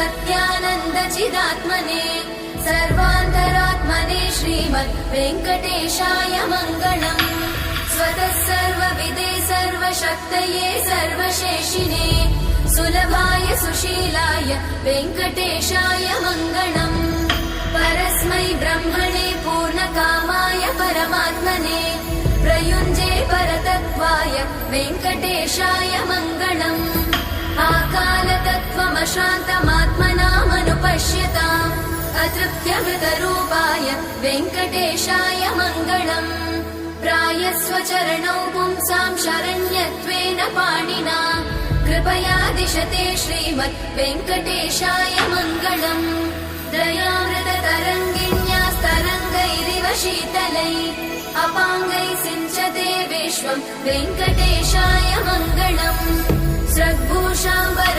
सत्यानन्दचिदात्मने सर्वान्तरात्मने श्रीमद् वेङ्कटेशाय मङ्गलम्। स्वतः सर्वविदे सर्वशक्तये सर्वशेषिने सुलभाय सुशीलाय वेङ्कटेशाय मङ्गलम्। परस्मै ब्रह्मणे पूर्णकामाय परमात्मने प्रयुञ्जे परतत्त्वाय वेङ्कटेशाय मङ्गलम्। आकालतत्त्वमशान्तमात्मनामनुपश्यताम् अतृप्त्यमृतरूपाय वेङ्कटेशाय मङ्गलम्। प्रायस्वचरणौ पुंसां शरण्यत्वेन पाणिना कृपया दिशते श्रीमद् वेङ्कटेशाय मङ्गलम्। दयामृततरङ्गिण्यास्तरङ्गैरिव शीतलै अपाङ्गैः सिञ्चते विश्वम् वेङ्कटेशाय मङ्गलम्। स्रग्भूषाम्बर